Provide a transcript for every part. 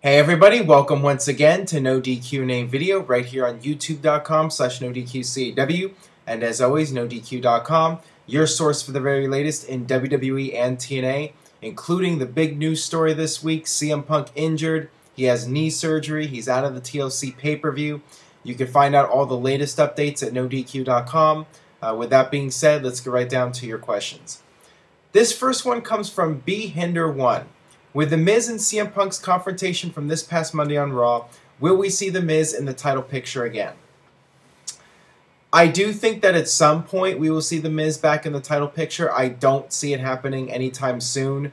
Hey everybody, welcome once again to NoDQ&A video right here on youtube.com/NoDQCAW, and as always, NoDQ.com, your source for the very latest in WWE and TNA, including the big news story this week: CM Punk injured, he has knee surgery, he's out of the TLC pay-per-view. You can find out all the latest updates at NoDQ.com. With that being said, let's get right down to your questions. This first one comes from B-Hinder1. With The Miz and CM Punk's confrontation from this past Monday on Raw, will we see The Miz in the title picture again? I do think that at some point we will see The Miz back in the title picture. I don't see it happening anytime soon.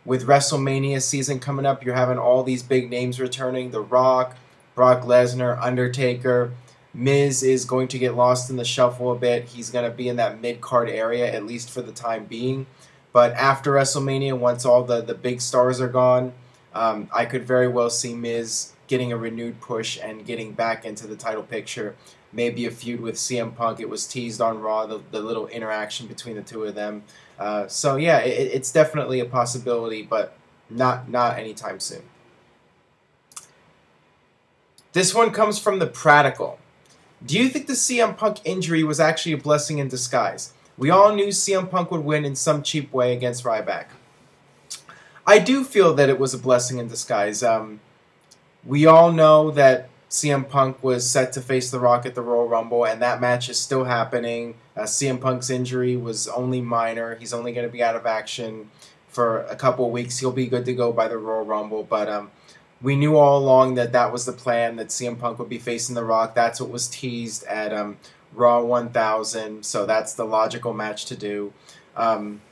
With WrestleMania season coming up, you're having all these big names returning. The Rock, Brock Lesnar, Undertaker. Miz is going to get lost in the shuffle a bit. He's going to be in that mid-card area, at least for the time being. But after WrestleMania, once all the big stars are gone, I could very well see Miz getting a renewed push and getting back into the title picture. Maybe a feud with CM Punk. It was teased on Raw, the little interaction between the two of them. So yeah, it's definitely a possibility, but not anytime soon. This one comes from the Practical. Do you think the CM Punk injury was actually a blessing in disguise? We all knew CM Punk would win in some cheap way against Ryback. I do feel that it was a blessing in disguise. We all know that CM Punk was set to face The Rock at the Royal Rumble, and that match is still happening. CM Punk's injury was only minor. He's only going to be out of action for a couple of weeks. He'll be good to go by the Royal Rumble, but we knew all along that that was the plan, that CM Punk would be facing The Rock. That's what was teased at Raw 1000, so that's the logical match to do. And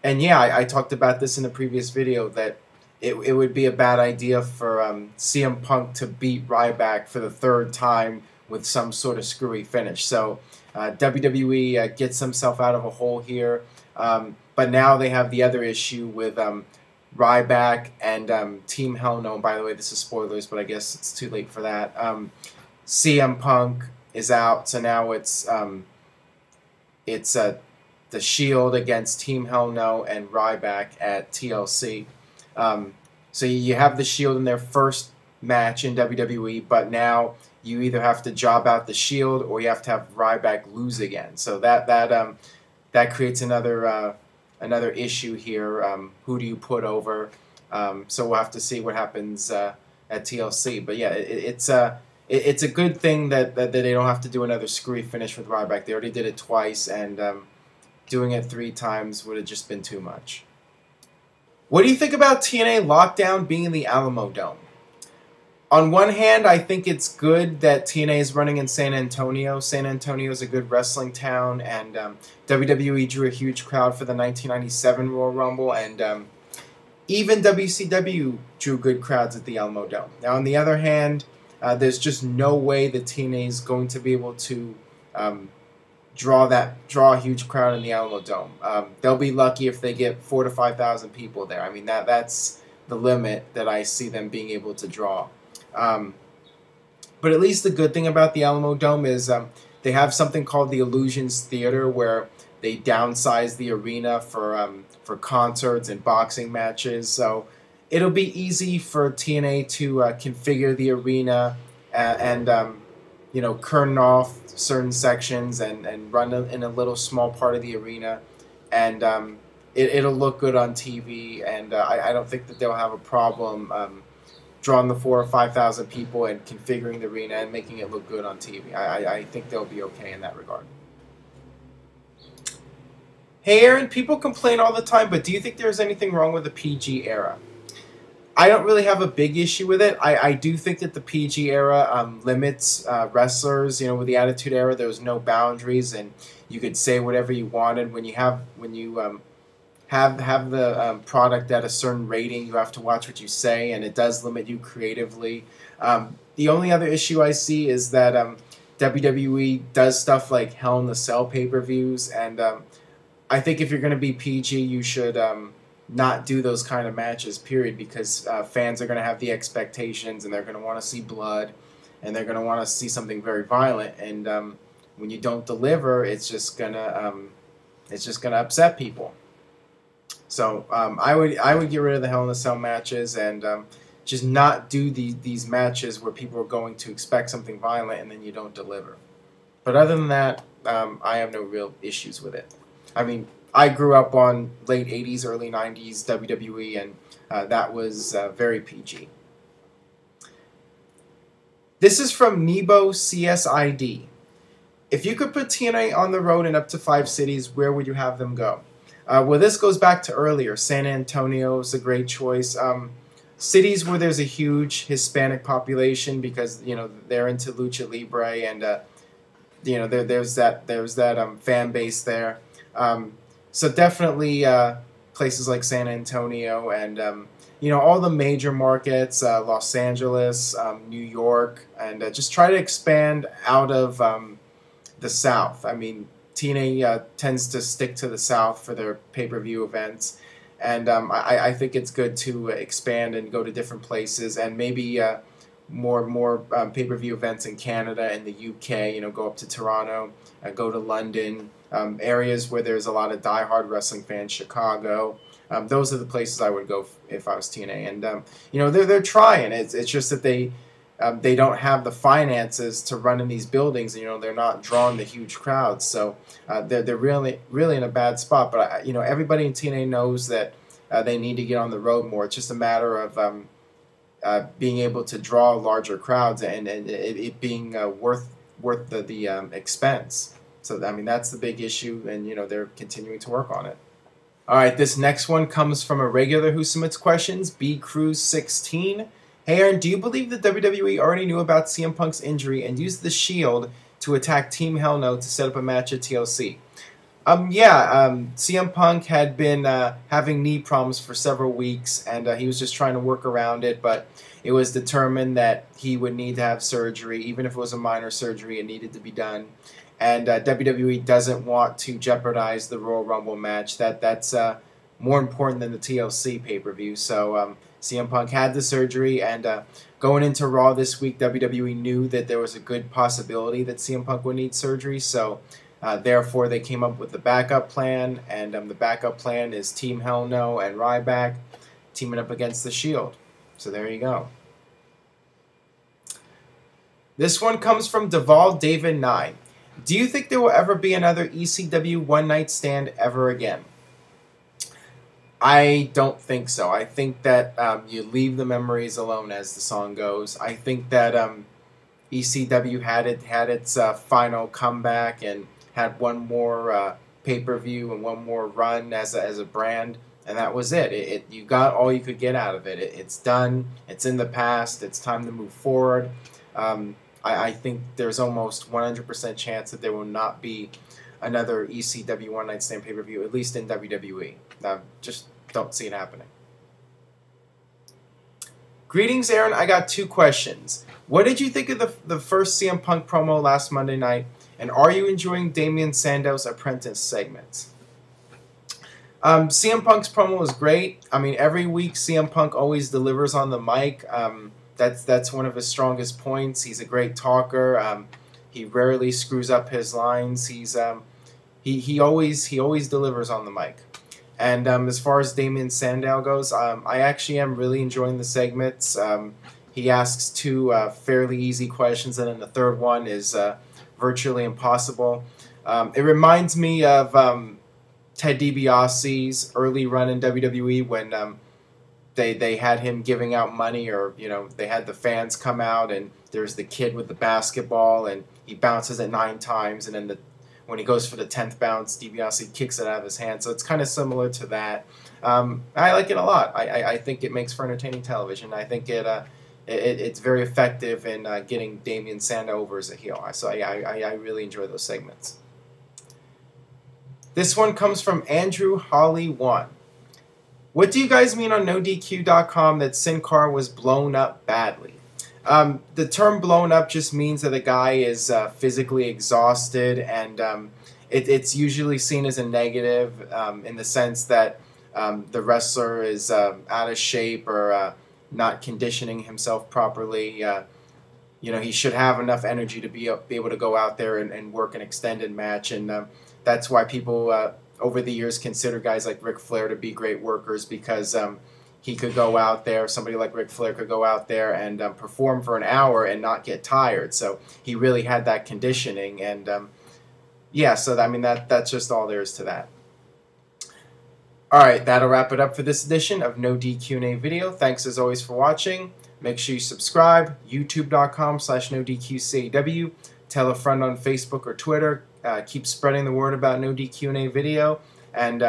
yeah, I talked about this in the previous video, that it would be a bad idea for CM Punk to beat Ryback for the third time with some sort of screwy finish. So WWE gets himself out of a hole here, but now they have the other issue with Ryback and Team Hell No. By the way, this is spoilers, but I guess it's too late for that. CM Punk is out, so now it's the Shield against Team Hell No and Ryback at TLC. So you have the Shield in their first match in WWE, but now you either have to job out the Shield or you have to have Ryback lose again. So that creates another issue here. Who do you put over? So we'll have to see what happens at TLC. But yeah, it's a good thing that they don't have to do another screwy finish with Ryback. They already did it twice, and doing it 3 times would have just been too much. What do you think about TNA Lockdown being in the Alamo Dome? On one hand, I think it's good that TNA is running in San Antonio. San Antonio is a good wrestling town, and WWE drew a huge crowd for the 1997 Royal Rumble, and even WCW drew good crowds at the Alamo Dome. Now, on the other hand, there's just no way that TNA is going to be able to draw a huge crowd in the Alamo Dome. They'll be lucky if they get 4,000 to 5,000 people there. I mean, that's the limit that I see them being able to draw. But at least the good thing about the Alamo Dome is they have something called the Illusions Theater, where they downsize the arena for concerts and boxing matches. So it'll be easy for TNA to configure the arena and curtain off certain sections and run in a little small part of the arena, and it'll look good on TV, and I don't think that they'll have a problem drawing the 4,000 or 5,000 people and configuring the arena and making it look good on TV. I think they'll be okay in that regard. Hey Aaron, people complain all the time, but do you think there's anything wrong with the PG era? I don't really have a big issue with it. I do think that the PG era limits wrestlers. With the Attitude Era, there was no boundaries, and you could say whatever you wanted. When you have the product at a certain rating, you have to watch what you say, and it does limit you creatively. The only other issue I see is that WWE does stuff like Hell in a Cell pay-per-views, and I think if you're going to be PG, you should not do those kind of matches, period, because fans are going to have the expectations, and they're going to want to see blood, and they're going to want to see something very violent, and when you don't deliver, it's just gonna upset people. So I would get rid of the Hell in a Cell matches and just not do these matches where people are going to expect something violent and then you don't deliver. But other than that, I have no real issues with it. I mean, I grew up on late 80s, early 90s WWE, and that was very PG. This is from Nebo CSID. If you could put TNA on the road in up to 5 cities, where would you have them go? Well, this goes back to earlier. San Antonio is a great choice. Cities where there's a huge Hispanic population because they're into lucha libre and there's that fan base there. So definitely places like San Antonio and all the major markets, Los Angeles, New York, and just try to expand out of the South. I mean, TNA tends to stick to the South for their pay-per-view events, and I think it's good to expand and go to different places and maybe more pay-per-view events in Canada and the UK. Go up to Toronto, go to London, areas where there's a lot of diehard wrestling fans. Chicago. Those are the places I would go if I was TNA, and they're trying. It's just that they don't have the finances to run in these buildings. They're not drawing the huge crowds, so they're really in a bad spot. But everybody in TNA knows that they need to get on the road more. It's just a matter of being able to draw larger crowds and it being worth the expense. So I mean that's the big issue, and they're continuing to work on it. All right, this next one comes from a regular who submits questions, bcruz16. Hey Aaron, do you believe that WWE already knew about CM Punk's injury and used the Shield to attack Team Hell No to set up a match at TLC? CM Punk had been having knee problems for several weeks, and he was just trying to work around it, but it was determined that he would need to have surgery. Even if it was a minor surgery, it needed to be done. And WWE doesn't want to jeopardize the Royal Rumble match. That's more important than the TLC pay-per-view. So CM Punk had the surgery, and going into Raw this week, WWE knew that there was a good possibility that CM Punk would need surgery. So therefore, they came up with the backup plan, and the backup plan is Team Hell No and Ryback teaming up against the Shield. So there you go. This one comes from Deval David 9. Do you think there will ever be another ECW one-night stand ever again? I don't think so. I think that you leave the memories alone, as the song goes. I think that ECW had its final comeback and had one more pay-per-view and one more run as a brand, and that was it. You got all you could get out of it. It's done. It's in the past. It's time to move forward. I think there's almost 100% chance that there will not be another ECW One Night Stand pay-per-view, at least in WWE. Just don't see it happening. Greetings, Aaron. I got 2 questions. What did you think of the first CM Punk promo last Monday night? And are you enjoying Damian Sandow's Apprentice segments? CM Punk's promo was great. I mean, every week CM Punk always delivers on the mic. That's one of his strongest points. He's a great talker. He rarely screws up his lines. He always delivers on the mic. And as far as Damian Sandow goes, I actually am really enjoying the segments. He asks 2 fairly easy questions, and then the third one is virtually impossible. It reminds me of Ted DiBiase's early run in WWE when they had him giving out money, or they had the fans come out and there's the kid with the basketball and he bounces it 9 times, and then when he goes for the 10th bounce, DiBiase kicks it out of his hand. So it's kind of similar to that. I like it a lot. I think it makes for entertaining television. I think it's very effective in getting Damian Sandow over as a heel. So I really enjoy those segments. This one comes from Andrew Holly 1. What do you guys mean on NoDQ.com that Sin Cara was blown up badly? The term blown up just means that a guy is physically exhausted, and it's usually seen as a negative in the sense that the wrestler is out of shape or not conditioning himself properly. He should have enough energy to be able to go out there and work an extended match, and that's why people over the years consider guys like Ric Flair to be great workers, because he could go out there, somebody like Ric Flair could go out there and perform for an hour and not get tired. So he really had that conditioning, and yeah, so I mean that's just all there is to that. All right, that'll wrap it up for this edition of No DQ&A Video. Thanks as always for watching. Make sure you subscribe, youtube.com/NoDQ&AV. Tell a friend on Facebook or Twitter. Keep spreading the word about No DQ&A Video. And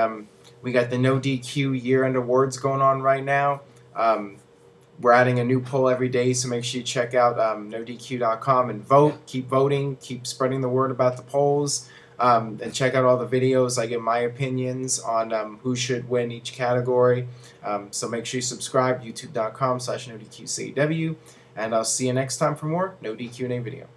we got the No DQ year-end awards going on right now. We're adding a new poll every day, so make sure you check out NoDQ.com and vote. Keep voting. Keep spreading the word about the polls. And check out all the videos. I give my opinions on who should win each category. So make sure you subscribe, youtube.com/NoDQ&AV. And I'll see you next time for more No DQ&A Video.